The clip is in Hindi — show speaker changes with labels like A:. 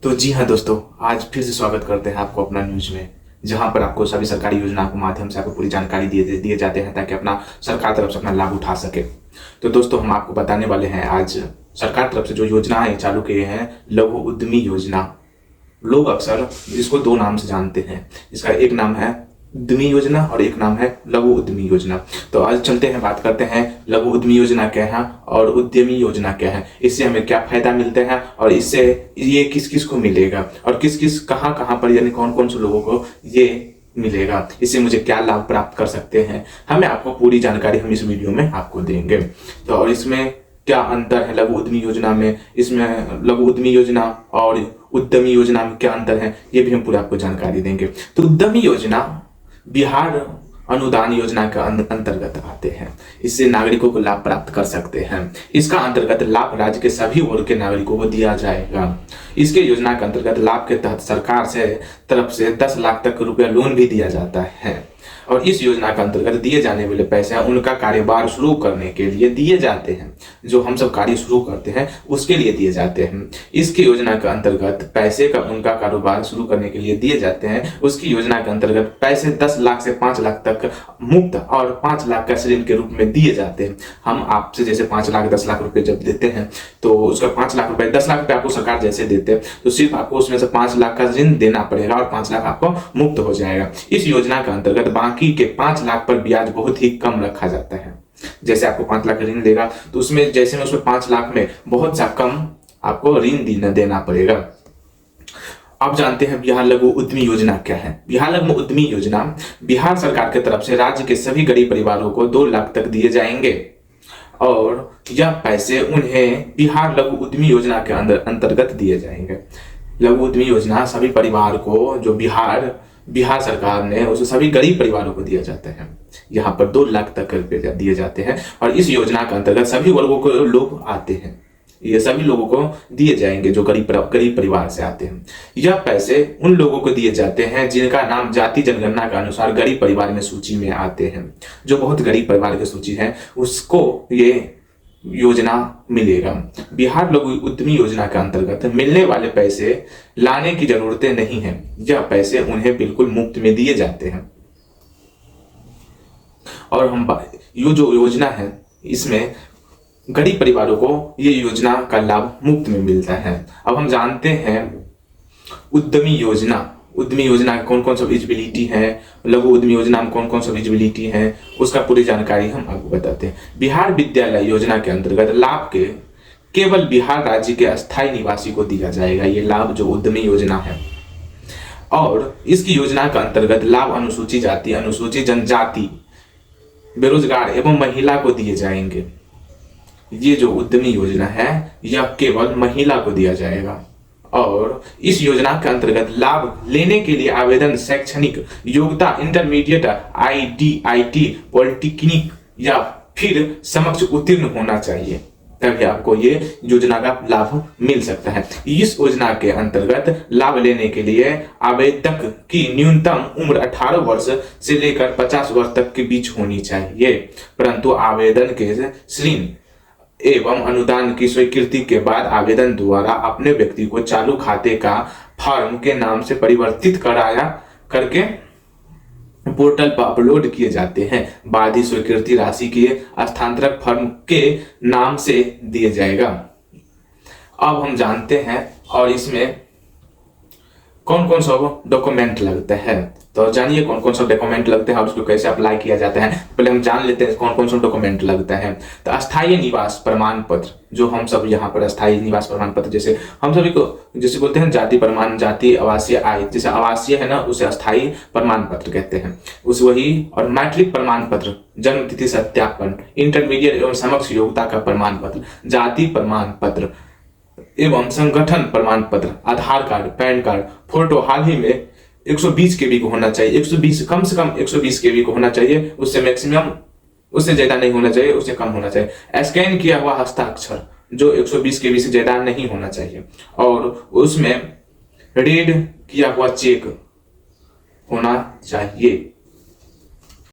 A: तो जी हाँ दोस्तों, आज फिर से स्वागत करते हैं आपको अपना न्यूज में, जहां पर आपको सभी सरकारी योजनाओं के माध्यम से आपको पूरी जानकारी दिए जाते हैं ताकि अपना सरकार तरफ से अपना लाभ उठा सके। तो दोस्तों, हम आपको बताने वाले हैं आज सरकार तरफ से जो योजनाएं चालू किए हैं, लघु उद्यमी योजना। लोग अक्सर इसको दो नाम से जानते हैं। इसका एक नाम है उद्यमी योजना और एक नाम है लघु उद्यमी योजना। तो आज चलते हैं, बात करते हैं लघु उद्यमी योजना क्या है और उद्यमी योजना क्या है, इससे हमें क्या फायदा मिलते हैं और इससे ये किस किस को मिलेगा और किस किस कहाँ कहाँ पर, यानी कौन कौन से लोगों को ये मिलेगा, इससे मुझे क्या लाभ प्राप्त कर सकते हैं। हमें आपको पूरी जानकारी हम इस वीडियो में आपको देंगे। तो और इसमें क्या अंतर है लघु उद्यमी योजना में, इसमें लघु उद्यमी योजना और उद्यमी योजना में क्या अंतर है, ये भी हम पूरा आपको जानकारी देंगे। तो उद्यमी योजना बिहार अनुदान योजना के अंतर्गत आते हैं। इससे नागरिकों को लाभ प्राप्त कर सकते हैं। इसका अंतर्गत लाभ राज्य के सभी वर्ग के नागरिकों को दिया जाएगा। इसके योजना के अंतर्गत लाभ के तहत सरकार से तरफ से 10 लाख तक रुपया लोन भी दिया जाता है और इस योजना के अंतर्गत दिए जाने वाले पैसे उनका कारोबार शुरू करने के लिए दिए जाते हैं। जो हम सब कार्य शुरू करते हैं उसके लिए दिए जाते हैं। इसकी योजना के अंतर्गत पैसे का उनका कारोबार शुरू करने के लिए दिए जाते हैं। उसकी योजना के अंतर्गत पैसे 10 लाख से 5 लाख तक मुफ्त और 5 लाख का ऋण के रूप में दिए जाते हैं। हम आपसे जैसे 5 लाख 10 लाख रुपए जब देते हैं तो उसका 5 लाख रुपए 10 लाख रुपए आपको सरकार जैसे देते हैं तो सिर्फ आपको उसमें से 5 लाख का ऋण देना पड़ेगा और 5 लाख आपको मुफ्त हो जाएगा। इस योजना के अंतर्गत बाकी के 5 लाख पर ब्याज बहुत ही कम रखा जाता है। जैसे आपको 5 लाख ऋण देगा तो उसमें जैसे में उसमें 5 लाख में बहुत सा कम आपको ऋण देना पड़ेगा। अब जानते हैं बिहार लघु उद्यमी योजना क्या है। बिहार लघु उद्यमी योजना बिहार सरकार की तरफ से राज्य के सभी गरीब परिवारों को 2 लाख तक दिए जाएंगे और यह पैसे उन्हें बिहार लघु उद्यमी योजना के अंतर्गत दिए जाएंगे। लघु उद्यमी योजना सभी परिवार को जो बिहार सरकार ने उसे सभी गरीब परिवारों को दिया जाता है। यहाँ पर 2 लाख तक रुपए दिए जाते हैं और इस योजना के अंतर्गत सभी वर्गों को लोग आते हैं। ये सभी लोगों को दिए जाएंगे जो गरीब परिवार से आते हैं। यह पैसे उन लोगों को दिए जाते हैं जिनका नाम जाति जनगणना के अनुसार गरीब परिवार में सूची में आते हैं। जो बहुत गरीब परिवार की सूची है उसको ये योजना मिलेगा। बिहार लघु उद्यमी योजना के अंतर्गत मिलने वाले पैसे लाने की जरूरतें नहीं है। यह पैसे उन्हें बिल्कुल मुफ्त में दिए जाते हैं और ये जो योजना है इसमें गरीब परिवारों को ये योजना का लाभ मुफ्त में मिलता है। अब हम जानते हैं उद्यमी योजना कौन कौन सा एलिजिबिलिटी है, लघु उद्यमी योजना में कौन कौन सा एलिजिबिलिटी है, उसका पूरी जानकारी हम आपको बताते हैं। बिहार विद्यालय योजना के अंतर्गत लाभ के केवल बिहार राज्य के अस्थायी निवासी को दिया जाएगा। ये लाभ जो उद्यमी योजना है और इसकी योजना के अंतर्गत लाभ अनुसूचित जाति, अनुसूचित जनजाति, बेरोजगार एवं महिला को दिए जाएंगे। ये जो उद्यमी योजना है यह केवल महिला को दिया जाएगा और इस योजना के अंतर्गत लाभ लेने के लिए आवेदन शैक्षणिक योग्यता इंटरमीडिएट, IIT, पॉलिटेक्निक या फिर समक्ष उत्तीर्ण होना चाहिए, तभी आपको ये योजना का लाभ मिल सकता है। इस योजना के अंतर्गत लाभ लेने के लिए आवेदक की न्यूनतम उम्र 18 वर्ष से लेकर 50 वर्ष तक के बीच होनी चाहिए, परंतु आवेदन के ऋण एवं अनुदान की स्वीकृति के बाद आवेदन द्वारा अपने व्यक्ति को चालू खाते का फॉर्म के नाम से परिवर्तित करके पोर्टल पर अपलोड किए जाते हैं। बाद ही स्वीकृति राशि के हस्तांतरक फर्म के नाम से दिया जाएगा। अब हम जानते हैं और इसमें कौन कौन सा डॉक्यूमेंट लगता है। तो जानिए कौन कौन सा डॉक्यूमेंट लगते हैं और उसको कैसे अप्लाई किया जाता है। पहले हम जान लेते हैं कौन कौन सा डॉक्यूमेंट लगता है। तो अस्थायी निवास प्रमाण पत्र, जो हम सब यहाँ पर अस्थायी निवास प्रमाण पत्र, जैसे हम सभी को जैसे बोलते हैं जाति आवासीय आय, जैसे आवासीय है ना उसे अस्थायी प्रमाण पत्र कहते हैं, उस वही। और मैट्रिक प्रमाण पत्र, जन्म तिथि सत्यापन, इंटरमीडिएट एवं समक्ष योग्यता का प्रमाण पत्र, जाति प्रमाण पत्र एवं संगठन प्रमाण पत्र, आधार कार्ड, पैन कार्ड, फोटो हाल ही में 120 KB को होना चाहिए। 120 कम से कम 120 KB को होना चाहिए, उससे मैक्सिमम, उससे ज्यादा नहीं होना चाहिए, उससे कम होना चाहिए। स्कैन किया हुआ हस्ताक्षर जो 120 KB से ज्यादा नहीं होना चाहिए और उसमें रीड किया हुआ चेक होना चाहिए।